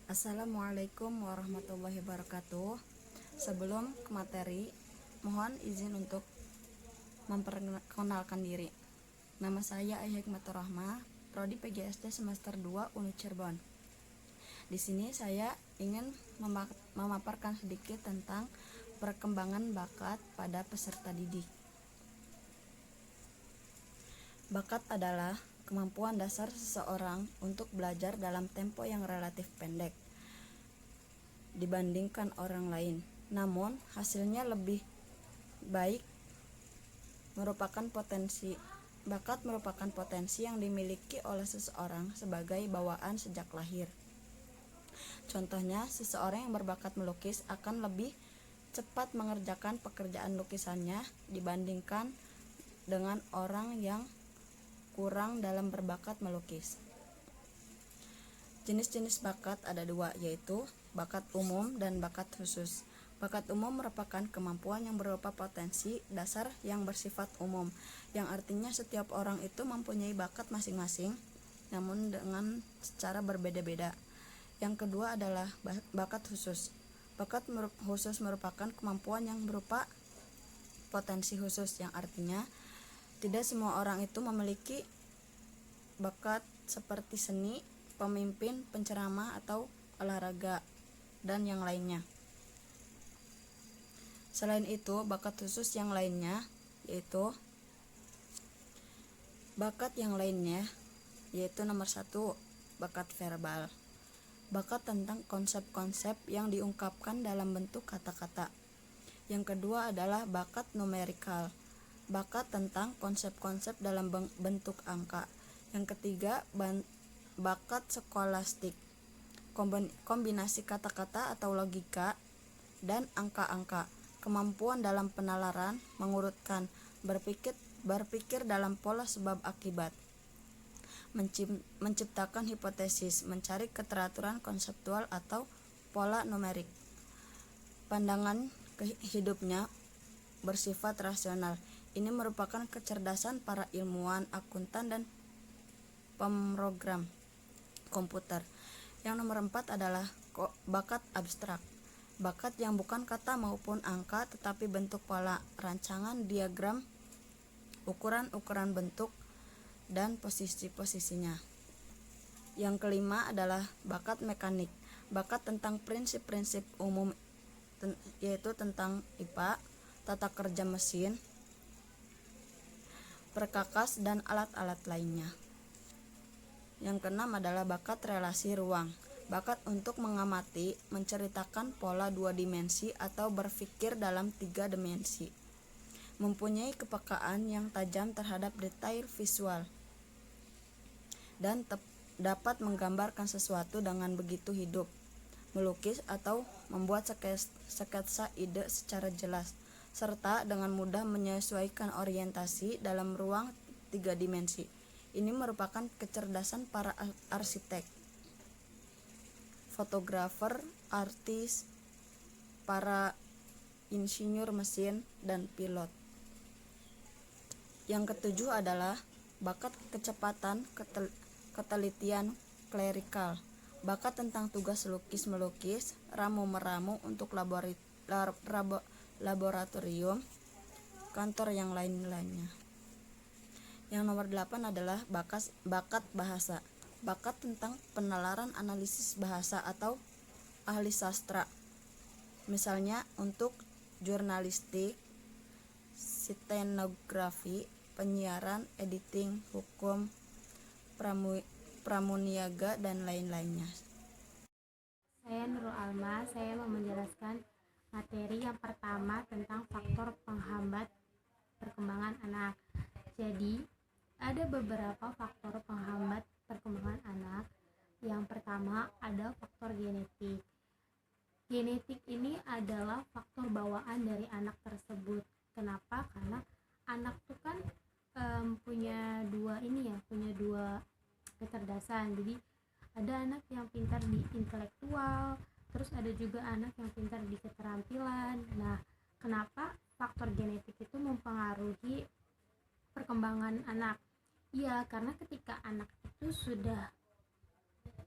Assalamualaikum warahmatullahi wabarakatuh. Sebelum ke materi, mohon izin untuk memperkenalkan diri. Nama saya Ai Hikmatur Rahmah, Prodi PGSD semester 2 Unit Cirebon. Di sini saya ingin memaparkan sedikit tentang perkembangan bakat pada peserta didik. Bakat adalah kemampuan dasar seseorang untuk belajar dalam tempo yang relatif pendek dibandingkan orang lain, namun hasilnya lebih baik. Bakat merupakan potensi yang dimiliki oleh seseorang sebagai bawaan sejak lahir. Contohnya, seseorang yang berbakat melukis akan lebih cepat mengerjakan pekerjaan lukisannya dibandingkan dengan orang yang kurang dalam berbakat melukis. Jenis-jenis bakat ada dua, yaitu bakat umum dan bakat khusus. Bakat umum merupakan kemampuan yang berupa potensi dasar yang bersifat umum, yang artinya setiap orang itu mempunyai bakat masing-masing, namun dengan secara berbeda-beda. Yang kedua adalah bakat khusus. Bakat khusus merupakan kemampuan yang berupa potensi khusus, yang artinya tidak semua orang itu memiliki bakat seperti seni, pemimpin, penceramah, atau olahraga, dan yang lainnya. Selain itu, bakat khusus yang lainnya yaitu nomor 1, bakat verbal. Bakat tentang konsep-konsep yang diungkapkan dalam bentuk kata-kata. Yang kedua adalah bakat numerikal. Bakat tentang konsep-konsep dalam bentuk angka. Yang ketiga, bakat skolastik. Kombinasi kata-kata atau logika dan angka-angka. Kemampuan dalam penalaran, mengurutkan, berpikir dalam pola sebab akibat, menciptakan hipotesis, mencari keteraturan konseptual atau pola numerik. Pandangan hidupnya bersifat rasional. Ini merupakan kecerdasan para ilmuwan, akuntan, dan pemrogram komputer. Yang nomor 4 adalah bakat abstrak. Bakat yang bukan kata maupun angka, tetapi bentuk pola, rancangan, diagram, ukuran-ukuran bentuk, dan posisi-posisinya. Yang kelima adalah bakat mekanik. Bakat tentang prinsip-prinsip umum, yaitu tentang IPA, tata kerja mesin, perkakas, dan alat-alat lainnya. Yang keenam adalah bakat relasi ruang. Bakat untuk mengamati, menceritakan pola 2 dimensi atau berpikir dalam 3 dimensi. Mempunyai kepekaan yang tajam terhadap detail visual dan dapat menggambarkan sesuatu dengan begitu hidup. Melukis atau membuat sketsa ide secara jelas, serta dengan mudah menyesuaikan orientasi dalam ruang 3 dimensi. Ini merupakan kecerdasan para arsitek, fotografer, artis, para insinyur mesin, dan pilot. Yang ketujuh adalah bakat kecepatan, ketelitian klerikal. Bakat tentang tugas lukis-melukis, ramu-meramu untuk laboratorium, kantor, yang lain-lainnya. Yang nomor 8 adalah bakat bahasa. Bakat tentang penalaran analisis bahasa atau ahli sastra. Misalnya untuk jurnalistik, stenografi, penyiaran, editing, hukum, pramuniaga, dan lain-lainnya. Saya Nurul Alma, saya mau menjelaskan materi yang pertama tentang faktor penghambat perkembangan anak. Jadi, ada beberapa faktor penghambat perkembangan anak. Yang pertama ada faktor genetik. Genetik ini adalah faktor bawaan dari anak tersebut. Kenapa? Karena anak itu kan punya dua kecerdasan. Jadi ada anak yang pintar di intelektual, terus ada juga anak yang pintar di keterampilan. Nah, kenapa faktor genetik itu mempengaruhi perkembangan anak? Iya, karena ketika anak itu sudah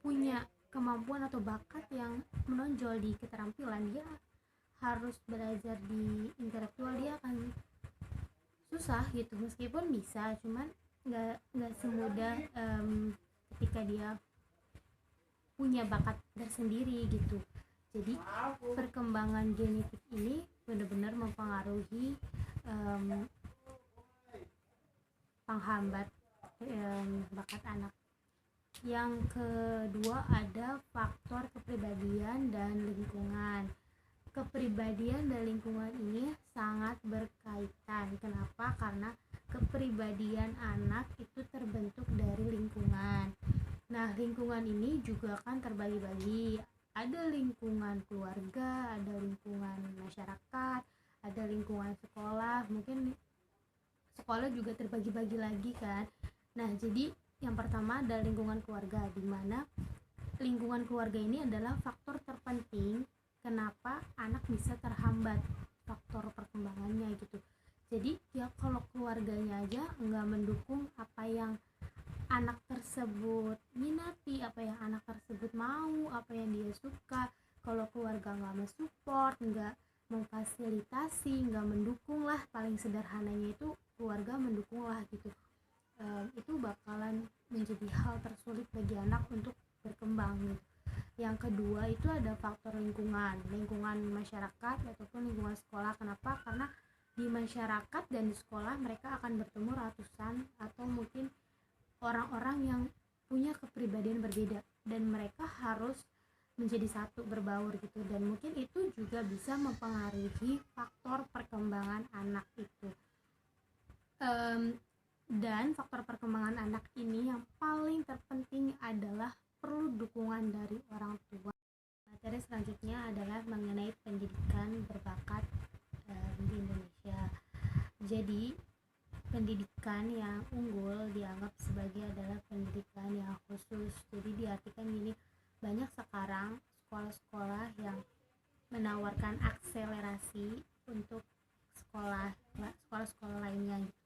punya kemampuan atau bakat yang menonjol di keterampilan, dia harus belajar di intelektual, dia akan susah gitu. Meskipun bisa, cuman nggak semudah ketika dia punya bakat tersendiri gitu. Jadi perkembangan genetik ini benar-benar mempengaruhi penghambat bakat anak. Yang kedua ada faktor kepribadian dan lingkungan. Kepribadian dan lingkungan ini sangat berkaitan. Kenapa? Karena kepribadian anak itu terbentuk dari lingkungan. Nah, lingkungan ini juga kan terbagi-bagi. Ada lingkungan keluarga, ada lingkungan masyarakat, ada lingkungan sekolah. Mungkin sekolah juga terbagi-bagi lagi kan. Nah, jadi yang pertama ada lingkungan keluarga, di mana lingkungan keluarga ini adalah faktor terpenting kenapa anak bisa terhambat faktor perkembangannya gitu. Jadi ya kalau keluarganya aja nggak mendukung apa yang anak tersebut minati, apa yang anak tersebut mau, apa yang dia suka, kalau keluarga nggak mensupport, nggak memfasilitasi, nggak mendukung lah, paling sederhananya itu keluarga mendukung lah gitu, itu bakalan menjadi hal tersulit bagi anak untuk berkembang gitu. Yang kedua itu ada faktor lingkungan masyarakat ataupun lingkungan sekolah. Kenapa? Karena di masyarakat dan di sekolah mereka akan bertemu ratusan atau mungkin orang-orang yang punya kepribadian berbeda, dan mereka harus menjadi satu, berbaur gitu, dan mungkin itu juga bisa mempengaruhi faktor perkembangan anak itu. Dan faktor perkembangan anak ini yang paling terpenting adalah perlu dukungan dari orang tua. Materi selanjutnya adalah mengenai pendidikan berbakat di Indonesia. Jadi pendidikan yang unggul dianggap sebagai adalah pendidikan yang khusus. Jadi diartikan gini, banyak sekarang sekolah-sekolah yang menawarkan akselerasi untuk sekolah-sekolah lainnya gitu.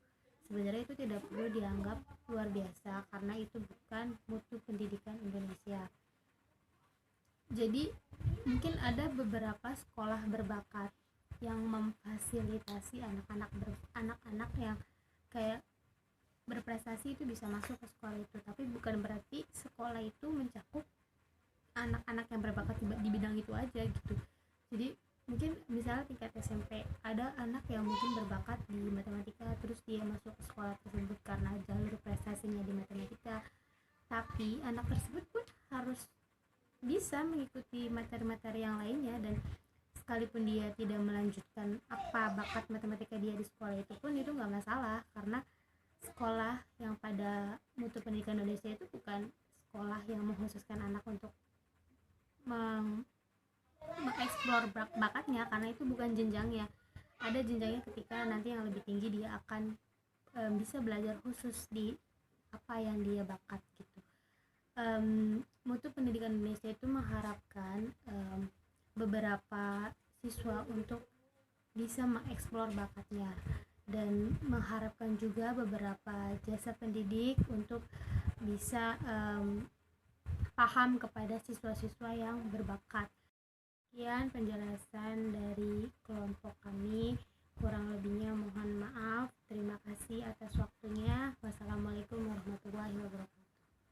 Sebenarnya itu tidak perlu dianggap luar biasa karena itu bukan mutu pendidikan Indonesia. Jadi mungkin ada beberapa sekolah berbakat yang memfasilitasi anak-anak yang kayak berprestasi itu bisa masuk ke sekolah itu, tapi bukan berarti sekolah itu mencakup anak-anak yang berbakat di bidang itu aja gitu. Jadi mungkin misalnya tingkat SMP ada anak yang mungkin berbakat di matematika, terus dia masuk ke sekolah tersebut karena jalur prestasinya di matematika, tapi anak tersebut pun harus bisa mengikuti materi-materi yang lainnya, dan sekalipun dia tidak melanjutkan apa bakat matematika dia di sekolah itu pun itu nggak masalah, karena sekolah yang pada mutu pendidikan Indonesia itu bukan sekolah yang mengkhususkan anak untuk mengeksplor bakatnya, karena itu bukan jenjangnya. Ada jenjangnya ketika nanti yang lebih tinggi dia akan bisa belajar khusus di apa yang dia bakat gitu. Mutu pendidikan Indonesia itu mengharapkan beberapa siswa untuk bisa mengeksplor bakatnya, dan mengharapkan juga beberapa jasa pendidik untuk bisa paham kepada siswa-siswa yang berbakat. Sekian penjelasan dari kelompok kami, kurang lebihnya mohon maaf. Terima kasih atas waktunya. Wassalamualaikum warahmatullahi wabarakatuh.